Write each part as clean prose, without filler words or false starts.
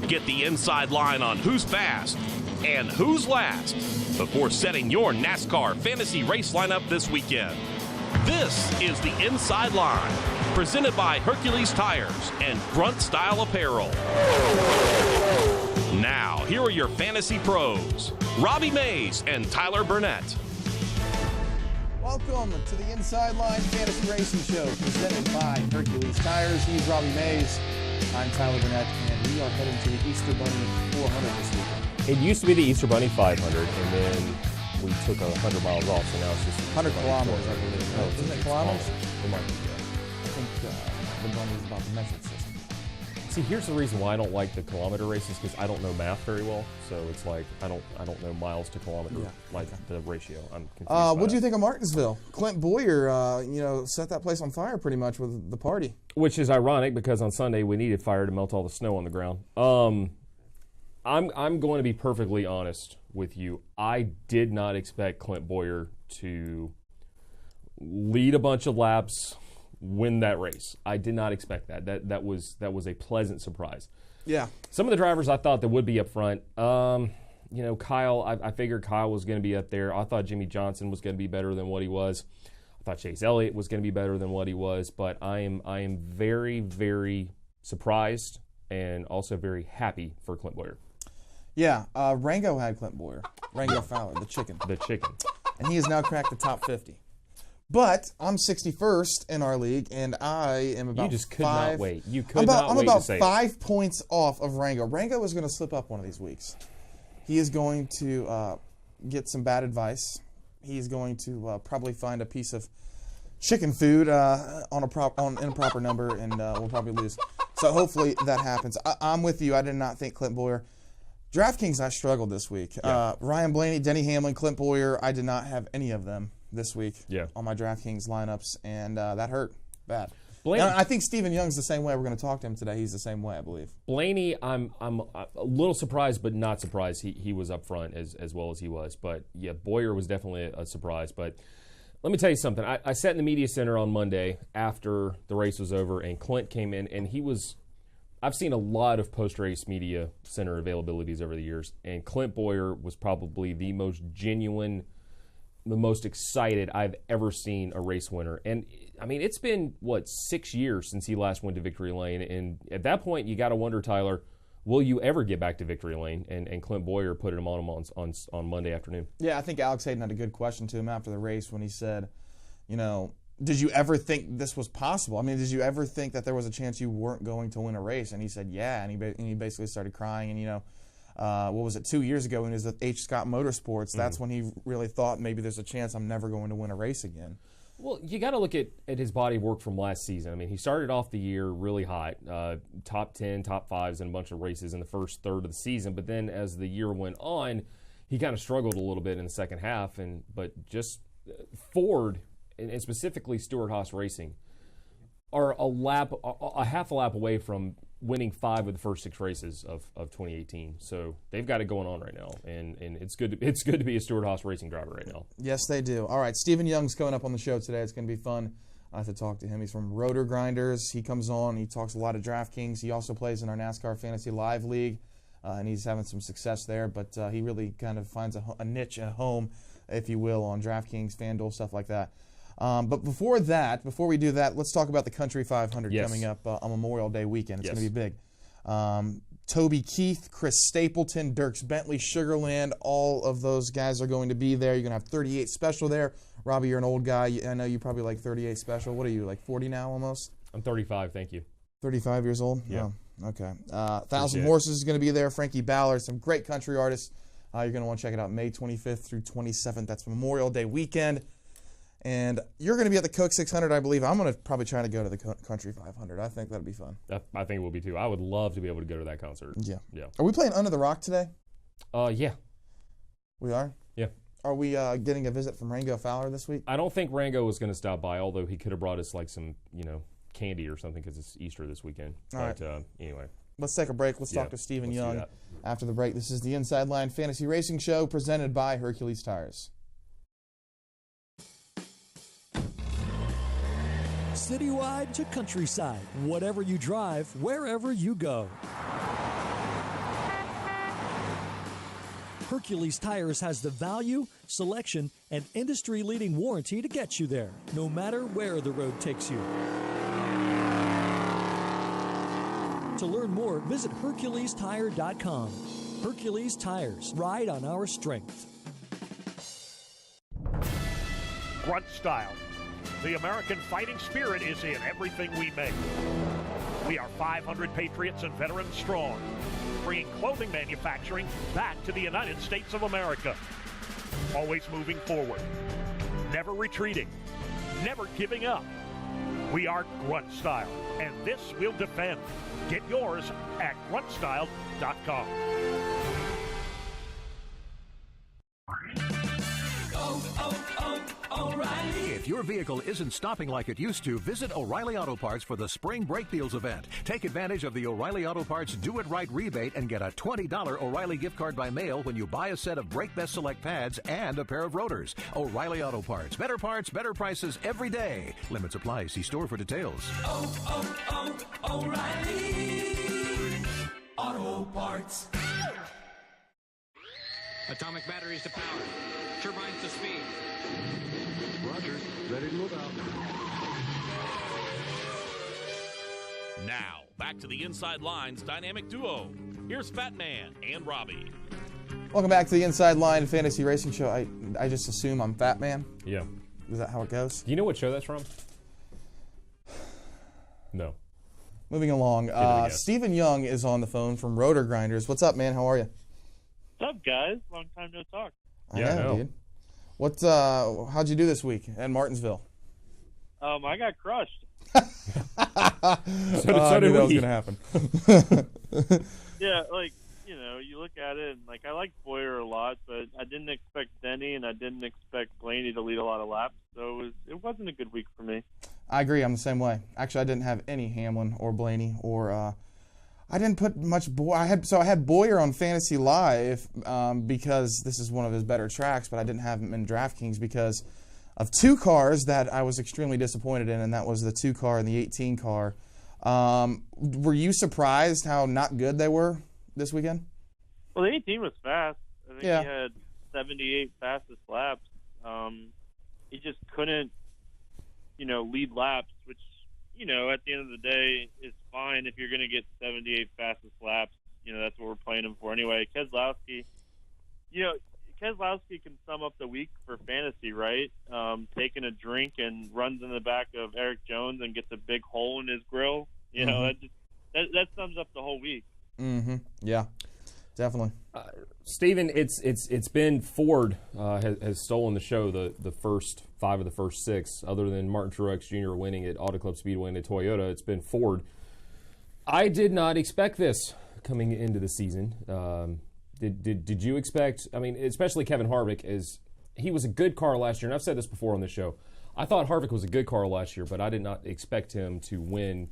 Get the inside line on who's fast and who's last before setting your NASCAR fantasy race lineup this weekend. This is the Inside Line, presented by Hercules Tires and Grunt Style Apparel. Now, here are your fantasy pros, Robbie Mays and Tyler Burnett. Welcome to the Inside Line Fantasy Racing Show, presented by Hercules Tires. He's Robbie Mays. I'm Tyler Burnett, and we are heading to the Easter Bunny 400 this weekend. It used to be the Easter Bunny 500, and then we took 100 miles off, so now it's just 100 kilometers, I believe. No, isn't it kilometers? It might be, yeah. I think the bunny is about the metric system. See, here's the reason why I don't like the kilometer races, because I don't know math very well. So it's like I don't know miles to kilometer, the ratio. I'm confused. What do you think of Martinsville? Clint Boyer, set that place on fire pretty much with the party. Which is ironic because on Sunday we needed fire to melt all the snow on the ground. I'm going to be perfectly honest with you. I did not expect Clint Boyer to lead a bunch of laps, win that race. I did not expect that. That was a pleasant surprise. Yeah. Some of the drivers I thought that would be up front. Kyle, I figured Kyle was going to be up there. I thought Jimmy Johnson was going to be better than what he was. I thought Chase Elliott was going to be better than what he was. But I am very, very surprised and also very happy for Clint Boyer. Yeah, Rango had Clint Boyer. Rango Fowler, the chicken. The chicken. And he has now cracked the top 50. But I'm 61st in our league, and I am about You just could not wait. You could I'm not wait about to say 5 points off of Rango. Rango is going to slip up one of these weeks. He is going to get some bad advice. He's going to probably find a piece of chicken food in a proper number, and we'll probably lose. So hopefully that happens. I'm with you. I did not think Clint Boyer. DraftKings, I struggled this week. Yeah. Ryan Blaney, Denny Hamlin, Clint Boyer, I did not have any of them this week on my DraftKings lineups, and that hurt bad. Blaney, I think Stephen Young's the same way. We're going to talk to him today. He's the same way, I believe. Blaney, I'm a little surprised, but not surprised he was up front as well as he was. But, yeah, Boyer was definitely a surprise. But let me tell you something. I sat in the media center on Monday after the race was over, and Clint came in, and he was – I've seen a lot of post-race media center availabilities over the years, and Clint Boyer was probably the most genuine, the most excited I've ever seen a race winner. And, I mean, it's been, 6 years since he last went to Victory Lane, and at that point you got to wonder, Tyler, will you ever get back to Victory Lane? And Clint Boyer put him on him on Monday afternoon. Yeah, I think Alex Hayden had a good question to him after the race when he said, did you ever think this was possible? I mean, did you ever think that there was a chance you weren't going to win a race? And he said, yeah, and he basically started crying. And, what was it, 2 years ago when he was at H. Scott Motorsports, that's when he really thought maybe there's a chance I'm never going to win a race again. Well, you got to look at his body of work from last season. I mean, he started off the year really hot, top 10, top 5s in a bunch of races in the first third of the season. But then as the year went on, he kind of struggled a little bit in the second half. But just Ford, and specifically Stewart-Haas Racing, are a half a lap away from winning 5 of the first 6 races of 2018. So they've got it going on right now, and it's good to be a Stewart-Haas Racing driver right now. Yes, they do. All right, Stephen Young's coming up on the show today. It's going to be fun. I have to talk to him. He's from Rotogrinders. He comes on. He talks a lot of DraftKings. He also plays in our NASCAR Fantasy Live League, and he's having some success there. But he really kind of finds a niche, a home, if you will, on DraftKings, FanDuel, stuff like that. But before we do that, let's talk about the Country 500 coming up on Memorial Day weekend. It's going to be big. Toby Keith, Chris Stapleton, Dierks Bentley, Sugarland, all of those guys are going to be there. You're going to have 38 Special there. Robbie, you're an old guy. I know you probably like 38 Special. What are you, like 40 now almost? I'm 35, thank you. 35 years old? Yeah. Oh, okay. 1,000 Horses is going to be there. Frankie Ballard, some great country artists. You're going to want to check it out May 25th through 27th. That's Memorial Day weekend. And you're going to be at the Coke 600, I believe. I'm going to probably try to go to the Country 500. I think that'll be fun. I think it will be, too. I would love to be able to go to that concert. Yeah. Yeah. Are we playing Under the Rock today? Yeah. We are? Yeah. Are we getting a visit from Rango Fowler this week? I don't think Rango was going to stop by, although he could have brought us like some, candy or something because it's Easter this weekend. All right. Anyway. Let's take a break. Let's talk to Stephen Young after the break. This is the Inside Line Fantasy Racing Show presented by Hercules Tires. Citywide to countryside, whatever you drive, wherever you go. Hercules Tires has the value, selection, and industry-leading warranty to get you there, no matter where the road takes you. To learn more, visit HerculesTire.com. Hercules Tires, ride on our strength. Grunt Style. The American fighting spirit is in everything we make. We are 500 patriots and veterans strong, bringing clothing manufacturing back to the United States of America. Always moving forward, never retreating, never giving up. We are Grunt Style, and this we'll defend. Get yours at gruntstyle.com. If your vehicle isn't stopping like it used to, visit O'Reilly Auto Parts for the Spring Brake Deals event. Take advantage of the O'Reilly Auto Parts Do It Right rebate and get a $20 O'Reilly gift card by mail when you buy a set of Brake Best Select pads and a pair of rotors. O'Reilly Auto Parts. Better parts, better prices every day. Limits apply. See store for details. O'Reilly Auto Parts. Atomic batteries to power. Turbines to speed. Roger. Ready to move out. Now, back to the Inside Lines dynamic duo. Here's Fat Man and Robbie. Welcome back to the Inside Line Fantasy Racing Show. I just assume I'm Fat Man. Yeah. Is that how it goes? Do you know what show that's from? No. Moving along, Stephen Young is on the phone from Rotogrinders. What's up, man? How are you? What's up, guys? Long time no talk. I know, dude. How'd you do this week at Martinsville? I got crushed. So did that was we. gonna happen. Yeah, you look at it, and I like Boyer a lot, but I didn't expect Denny, and I didn't expect Blaney to lead a lot of laps, so it wasn't a good week for me. I agree. I'm the same way. Actually, I didn't have any Hamlin or Blaney, or I didn't put much Boyer. I had Boyer on Fantasy Live because this is one of his better tracks, but I didn't have him in DraftKings because of two cars that I was extremely disappointed in, and that was the 2 car and the 18 car. Were you surprised how not good they were this weekend? Well, the 18 was fast. I think Yeah. he had 78 fastest laps. He just couldn't, lead laps, which, at the end of the day is fine if you're going to get 78 fastest laps. That's what we're playing him for anyway. Keselowski can sum up the week for fantasy, right? Taking a drink and runs in the back of Eric Jones and gets a big hole in his grill. That sums up the whole week. Mm-hmm. Yeah, definitely. Steven, it's been Ford has stolen the show the first 5 of the first 6, other than Martin Truex Jr. winning at Auto Club Speedway and at Toyota. It's been Ford. I did not expect this coming into the season. Did you expect? I mean, especially Kevin Harvick, he was a good car last year, and I've said this before on the show. I thought Harvick was a good car last year, but I did not expect him to win,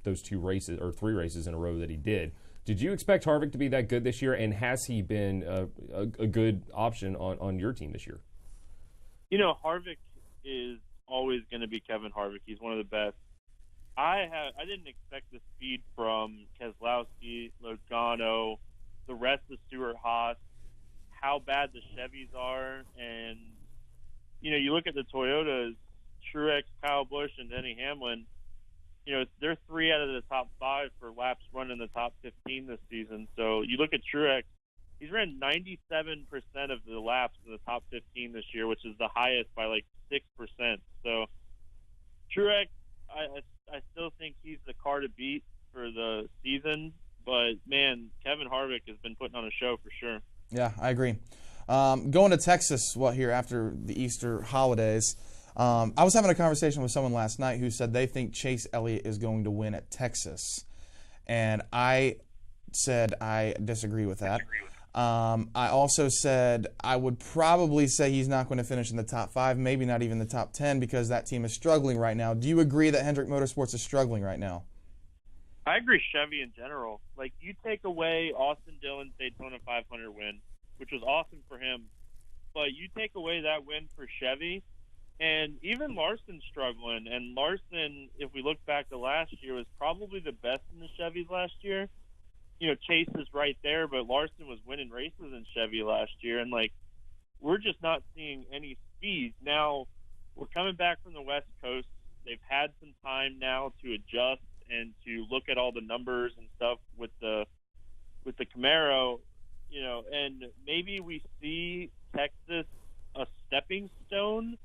those 2 races or 3 races in a row that he did. Did you expect Harvick to be that good this year, and has he been a good option on your team this year? Harvick is always going to be Kevin Harvick. He's one of the best. I didn't expect the speed from Keselowski, Logano, the rest of Stewart-Haas, how bad the Chevys are, and you look at the Toyotas, Truex, Kyle Busch, and Denny Hamlin. They're 3 out of the top 5 for laps run in the top 15 this season. So you look at Truex, he's ran 97% of the laps in the top 15 this year, which is the highest by 6%. So Truex, I still think he's the car to beat for the season. But, man, Kevin Harvick has been putting on a show for sure. Yeah, I agree. Going to Texas, here after the Easter holidays, I was having a conversation with someone last night who said they think Chase Elliott is going to win at Texas. And I said I disagree with that. I also said I would probably say he's not going to finish in the top 5, maybe not even the top 10, because that team is struggling right now. Do you agree that Hendrick Motorsports is struggling right now? I agree Chevy in general. You take away Austin Dillon's Daytona 500 win, which was awesome for him, but you take away that win for Chevy, and even Larson's struggling. And Larson, if we look back to last year, was probably the best in the Chevys last year. Chase is right there, but Larson was winning races in Chevy last year, and we're just not seeing any speed. Now we're coming back from the West Coast. They've had some time now to adjust and to look at all the numbers and stuff with the Camaro, and maybe we see Texas a stepping stone,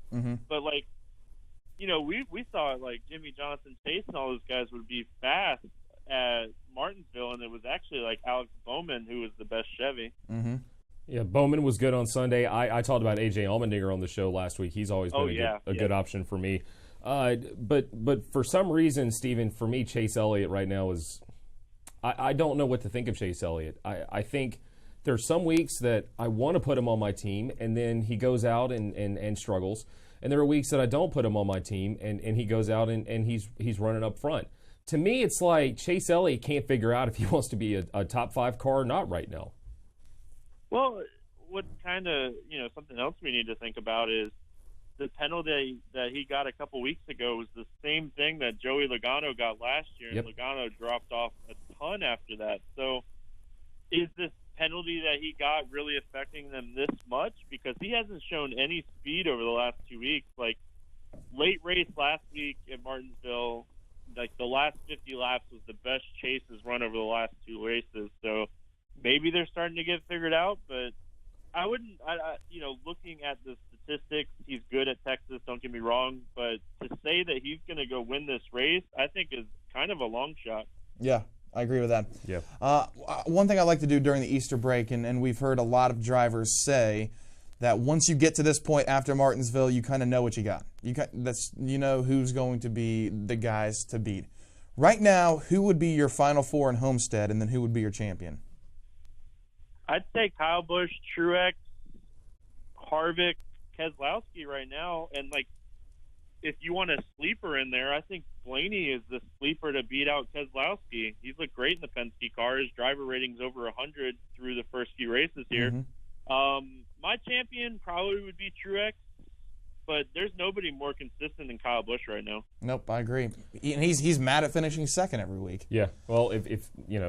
but we saw it Jimmy Johnson, Chase, and all those guys would be fast at Martinsville, and it was actually Alex Bowman who was the best Chevy. Yeah, Bowman was good on Sunday. I talked about A.J. Allmendinger on the show last week. He's always been a good option for me. But for some reason, Stephen, for me, Chase Elliott right now is I don't know what to think of Chase Elliott. I think there's some weeks that I want to put him on my team, and then he goes out and struggles. And there are weeks that I don't put him on my team, and he goes out and he's running up front. To me, it's like Chase Elliott can't figure out if he wants to be a top 5 car or not right now. Well, what kind of, something else we need to think about is the penalty that he got a couple weeks ago was the same thing that Joey Logano got last year, and Logano dropped off a ton after that. So is this penalty that he got really affecting them this much? Because he hasn't shown any speed over the last 2 weeks. Late race last week at Martinsville, the last 50 laps was the best Chase has run over the last 2 races. So maybe they're starting to get figured out, but I wouldn't, looking at the statistics, he's good at Texas, don't get me wrong, but to say that he's going to go win this race, I think is kind of a long shot. Yeah, I agree with that. Yeah. One thing I like to do during the Easter break, and we've heard a lot of drivers say that once you get to this point after Martinsville, you kind of know what you got. You know who's going to be the guys to beat. Right now, who would be your Final Four in Homestead, and then who would be your champion? I'd say Kyle Busch, Truex, Harvick, Keselowski right now. And, if you want a sleeper in there, I think Blaney is the sleeper to beat out Keselowski. He's looked great in the Penske car. His driver rating's over 100 through the first few races here. My champion probably would be Truex, but there's nobody more consistent than Kyle Busch right now. Nope, I agree. And he's mad at finishing second every week. Yeah, well, if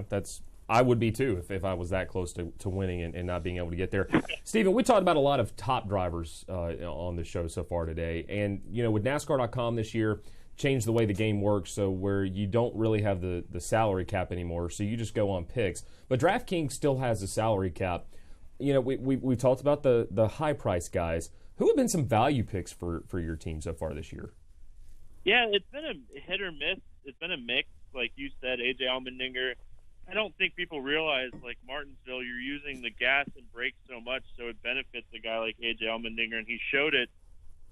that's – I would be too if I was that close to winning and not being able to get there. Stephen, we talked about a lot of top drivers on the show so far today. And, with NASCAR.com this year, changed the way the game works so where you don't really have the salary cap anymore, so you just go on picks. But DraftKings still has a salary cap. We talked about the high-price guys. Who have been some value picks for your team so far this year? Yeah, it's been a hit or miss. It's been a mix. Like you said, A.J. Allmendinger. I don't think people realize, Martinsville, you're using the gas and brakes so much, so it benefits a guy like A.J. Allmendinger, and he showed it.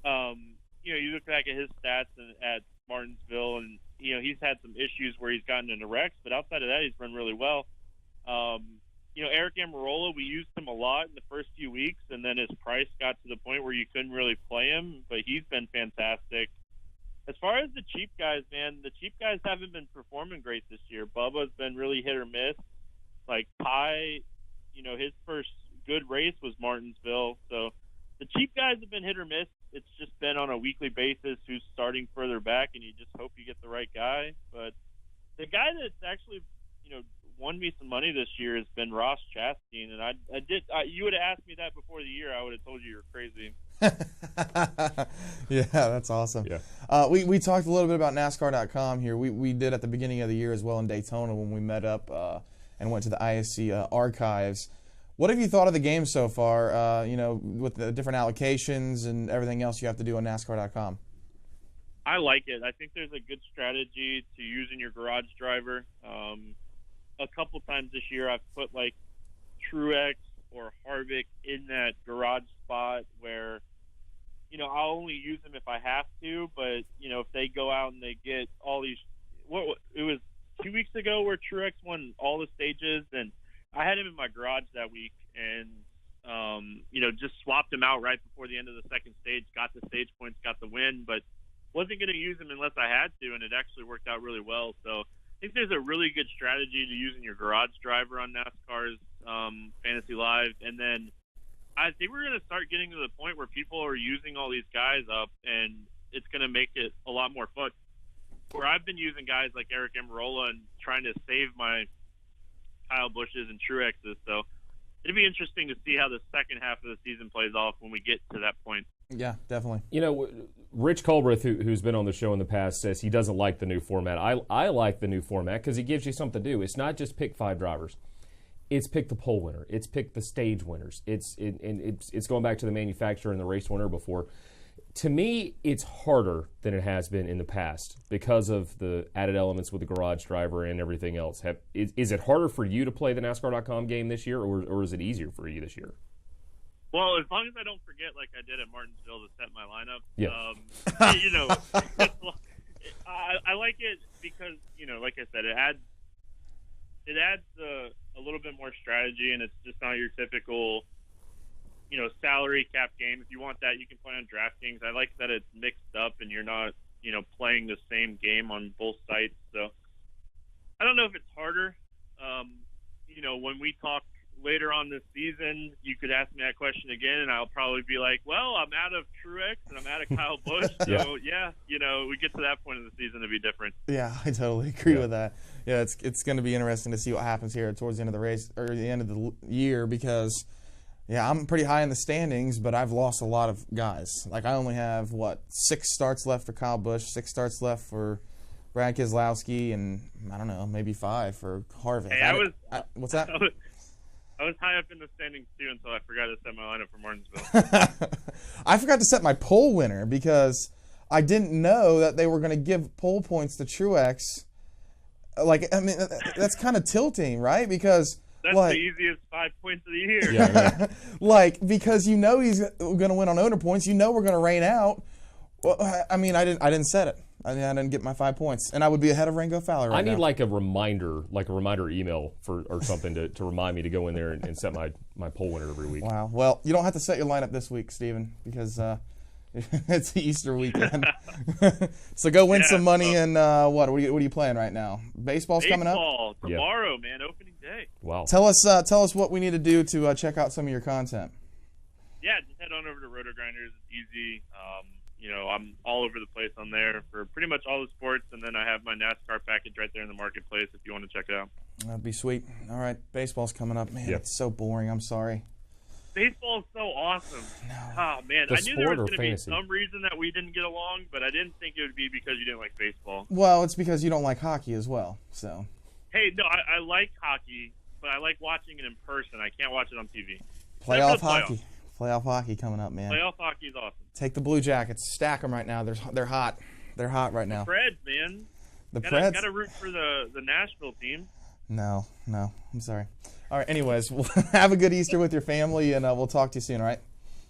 You look back at his stats at Martinsville, and, he's had some issues where he's gotten into wrecks, but outside of that, he's run really well. Eric Amarola, we used him a lot in the first few weeks, and then his price got to the point where you couldn't really play him, but he's been fantastic. As far as the cheap guys, man, the cheap guys haven't been performing great this year. Bubba's been really hit or miss. Pye, his first good race was Martinsville. So the cheap guys have been hit or miss. It's just been on a weekly basis who's starting further back, and you just hope you get the right guy. But the guy that's actually, won me some money this year has been Ross Chastain. And you would have asked me that before the year, I would have told you were crazy. Yeah, that's awesome. Yeah. We talked a little bit about NASCAR.com here. We did at the beginning of the year as well in Daytona when we met up and went to the ISC archives. What have you thought of the game so far, with the different allocations and everything else you have to do on NASCAR.com? I like it. I think there's a good strategy to using your garage driver. A couple times this year I've put Truex or Harvick in that garage spot where, I'll only use them if I have to, but, if they go out and they get all these – it was 2 weeks ago where Truex won all the stages, and I had him in my garage that week and, just swapped him out right before the end of the second stage, got the stage points, got the win, but wasn't going to use him unless I had to, and it actually worked out really well. So I think there's a really good strategy to using your garage driver on NASCAR's Fantasy Live, and then I think we're going to start getting to the point where people are using all these guys up, and it's going to make it a lot more fun. Where I've been using guys like Eric Amarola and trying to save my Kyle Busch's and Truex's. So it'd be interesting to see how the second half of the season plays off when we get to that point. Yeah, definitely. You know, Rich Culbreth, who's been on the show in the past, says he doesn't like the new format. I like the new format because it gives you something to do. It's not just pick 5 drivers. It's pick the pole winner. It's pick the stage winners. It's going back to the manufacturer and the race winner before. To me, it's harder than it has been in the past because of the added elements with the garage driver and everything else. Is it harder for you to play the NASCAR.com game this year, or is it easier for you this year? Well, as long as I don't forget, like I did at Martinsville, to set my lineup. Yeah. You know, I like it because, you know, like I said, it adds a little bit more strategy, and it's just not your typical, you know, salary cap game. If you want that, you can play on DraftKings. I like that it's mixed up and you're not, you know, playing the same game on both sites. So I don't know if it's harder. You know, when we talk later on this season, you could ask me that question again, and I'll probably be like, well, I'm out of Truex and I'm out of Kyle Busch. So, yeah, you know, we get to that point of the season to be different. Yeah, I totally agree with that. Yeah, it's going to be interesting to see what happens here towards the end of the race or the end of the year because, yeah, I'm pretty high in the standings, but I've lost a lot of guys. Like, I only have, 6 starts left for Kyle Busch, 6 starts left for Brad Keselowski, and, I don't know, maybe 5 for Harvick. Hey, what's that? I was high up in the standings, too, until I forgot to set my lineup for Martinsville. I forgot to set my pole winner because I didn't know that they were going to give pole points to Truex. Like, I mean, that's kind of tilting, right? Because that's the easiest 5 points of the year. Yeah, like, because you know he's going to win on owner points. You know we're going to rain out. Well, I mean, I didn't set it. I didn't get my 5 points, and I would be ahead of Ringo Fowler right now. I need like a reminder email or something to remind me to go in there and set my pole winner every week. Wow. Well, you don't have to set your lineup this week, Stephen, because it's the Easter weekend. So go win some money. And what are you playing right now? Baseball's coming up. Baseball tomorrow, man. Opening day. Wow. Tell us what we need to do to check out some of your content. Yeah, just head on over to Rotogrinders. It's easy. You know, I'm all over the place on there for pretty much all the sports, and then I have my NASCAR package right there in the marketplace if you want to check it out. That'd be sweet. All right, baseball's coming up. Man, It's so boring. I'm sorry. Baseball is so awesome. No. Oh, man. The I knew there was sport or going to be fantasy? some reason that we didn't get along, but I didn't think it would be because you didn't like baseball. Well, it's because you don't like hockey as well. So. Hey, no, I like hockey, but I like watching it in person. I can't watch it on TV. Playoff hockey. Playoff hockey coming up, man. Playoff hockey is awesome. Take the Blue Jackets. Stack them right now. They're hot. They're hot right now. Preds, man. The Preds? Got to root for the Nashville team. No. I'm sorry. All right, anyways, have a good Easter with your family, and we'll talk to you soon, all right?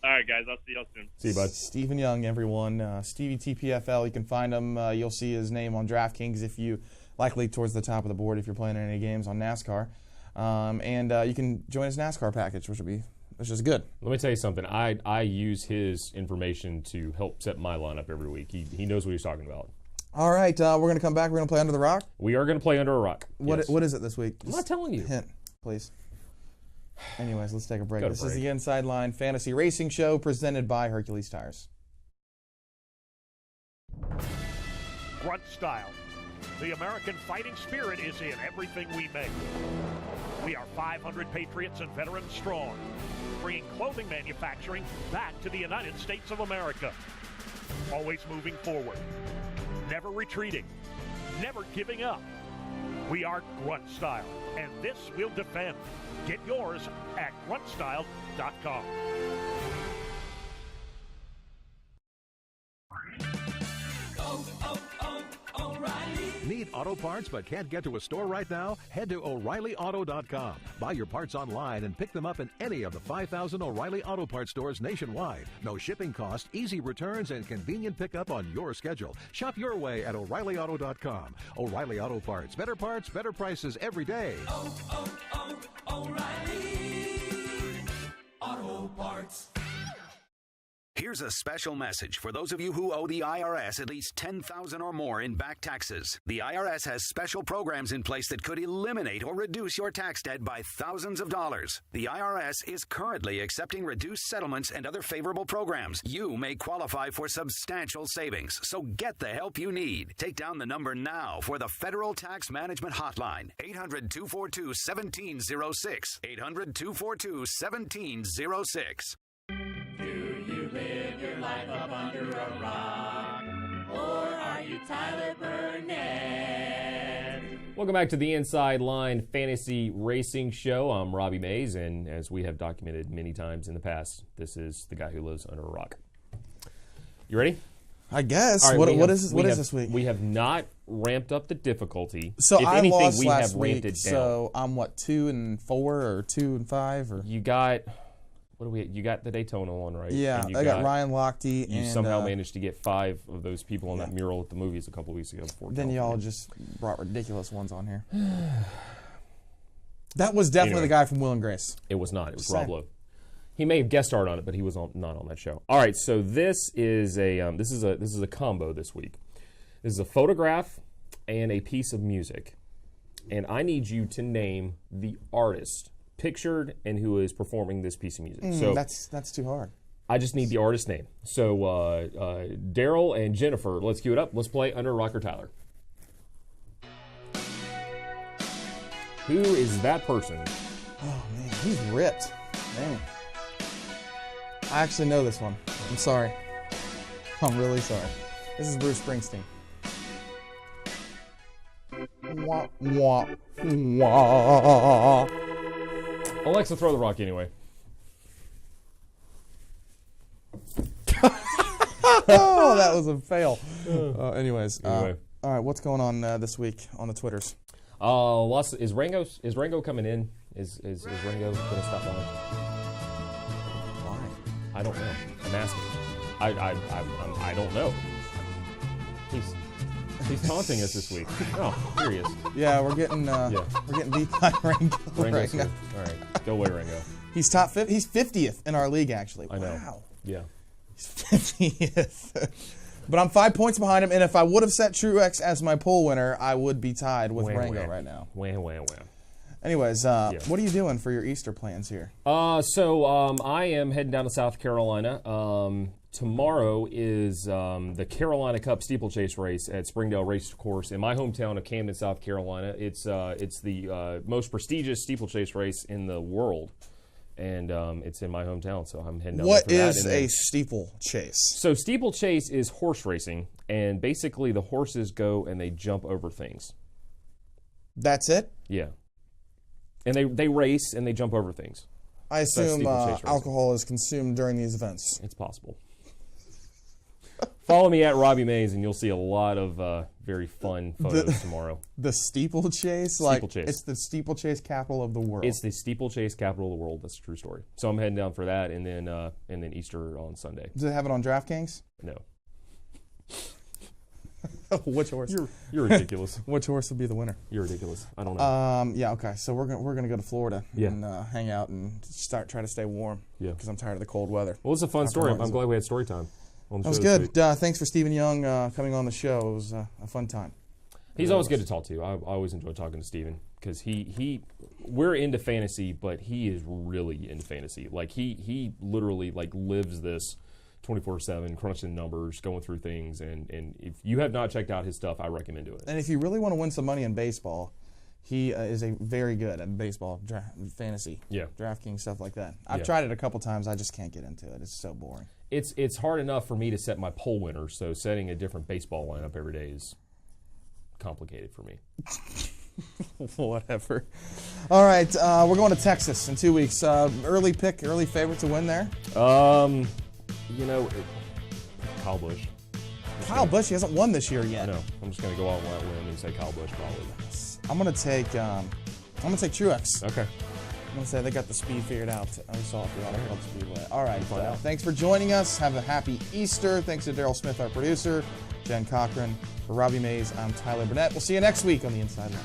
All right, guys. I'll see y'all soon. See you, bud. Stephen Young, everyone. Stevie TPFL. You can find him. You'll see his name on DraftKings if you likely towards the top of the board if you're playing any games on NASCAR. And you can join his NASCAR package, which is good. Let me tell you something. I use his information to help set my lineup every week. He knows what he's talking about. All right, we're going to come back. We're going to play Under the Rock. We are going to play Under a Rock. What is it this week? I'm not telling you. Hint, please. Anyways, let's take a break. Got a This break. is the Inside Line Fantasy Racing Show presented by Hercules Tires. Grunt style. The American fighting spirit is in everything we make. We are 500 patriots and veterans strong, bringing clothing manufacturing back to the United States of America. Always moving forward, never retreating, never giving up. We are Grunt Style, and this we'll defend. Get yours at gruntstyle.com. Need auto parts but can't get to a store right now? Head to O'ReillyAuto.com. Buy your parts online and pick them up in any of the 5,000 O'Reilly Auto Parts stores nationwide. No shipping cost, easy returns, and convenient pickup on your schedule. Shop your way at O'ReillyAuto.com. O'Reilly Auto Parts. Better prices every day. O'Reilly Auto Parts. Here's a special message for those of you who owe the IRS at least $10,000 or more in back taxes. The IRS has special programs in place that could eliminate or reduce your tax debt by thousands of dollars. The IRS is currently accepting reduced settlements and other favorable programs. You may qualify for substantial savings, so get the help you need. Take down the number now for the Federal Tax Management Hotline, 800-242-1706, 800-242-1706. Live your life up under a rock, or are you Tyler Burnett? Welcome back to the Inside Line Fantasy Racing Show. I'm Robbie Mays, and as we have documented many times in the past, this is the guy who lives under a rock. You ready? I guess. Right, what is this week? We have not ramped up the difficulty. So if I anything, lost we last have ramped week. it down. So I'm 2-4 or 2-5 or you got. What do we? You got the Daytona one, right? Yeah, and you I got Ryan Lochte. You and somehow managed to get 5 of those people on that mural at the movies a couple weeks ago. Then y'all just brought ridiculous ones on here. That was definitely the guy from Will and Grace. It was not. It was Rob Lowe. He may have guest starred on it, but he was not on that show. All right, so this is a combo this week. This is a photograph and a piece of music, and I need you to name the artist pictured and who is performing this piece of music. So that's too hard. I just need the artist name. So Daryl and Jennifer, let's cue it up. Let's play Under Rocker Tyler. Who is that person? Oh man, he's ripped. Dang. I actually know this one. I'm sorry. I'm really sorry. This is Bruce Springsteen. Wah, wah, wah. Alexa, throw the rock anyway. Oh, that was a fail. Anyways, Anyway. all right, what's going on this week on the Twitters? Is Rango coming in? Is Rango going to stop by? Why? I don't know. I'm asking. I don't know. He's taunting us this week. Oh, here he is. Yeah, we're getting beat by Rango right now. All right, go away, Rango. He's top 50. He's 50th in our league, actually. I know. Wow. Yeah. He's 50th. But I'm 5 points behind him, and if I would have set Truex as my poll winner, I would be tied with Rango right now. Wham. Anyways, what are you doing for your Easter plans here? So I am heading down to South Carolina. Tomorrow is the Carolina Cup steeplechase race at Springdale Race Course in my hometown of Camden, South Carolina. It's the most prestigious steeplechase race in the world, and it's in my hometown, so I'm heading down there for that. What is a steeplechase? So steeplechase is horse racing, and basically the horses go and they jump over things. That's it? Yeah. And they race and they jump over things. I assume alcohol is consumed during these events. It's possible. Follow me at Robbie Mays, and you'll see a lot of very fun photos tomorrow. The steeplechase? Steeplechase. It's the steeplechase capital of the world. It's the steeplechase capital of the world. That's a true story. So I'm heading down for that, and then Easter on Sunday. Does it have it on DraftKings? No. Which horse? You're ridiculous. Which horse will be the winner? You're ridiculous. I don't know. Yeah. Okay. So we're gonna go to Florida and hang out and try to stay warm. Yeah. Because I'm tired of the cold weather. Well, it's a fun story. I'm glad we had story time. That was good. Thanks for Stephen Young coming on the show. It was a fun time. He's always good to talk to. I always enjoy talking to Stephen because we're into fantasy, but he is really into fantasy. Like he literally lives this 24/7, crunching numbers, going through things, and if you have not checked out his stuff, I recommend doing it. And if you really want to win some money in baseball, he is very good at baseball fantasy, DraftKings, stuff like that. I've tried it a couple times. I just can't get into it. It's so boring. It's hard enough for me to set my poll winners, so setting a different baseball lineup every day is complicated for me. Whatever. All right, we're going to Texas in 2 weeks. Early favorite to win there? Kyle Busch. Kyle Busch, he hasn't won this year yet. No, I'm just going to go out on limb and say Kyle Busch probably. I'm going to take Truex. Okay. I'm going to say they got the speed figured out. I saw it through Auto Club Speedway. All right, thanks for joining us. Have a happy Easter. Thanks to Daryl Smith, our producer, Jen Cochran. For Robbie Mays, I'm Tyler Burnett. We'll see you next week on The Inside Line.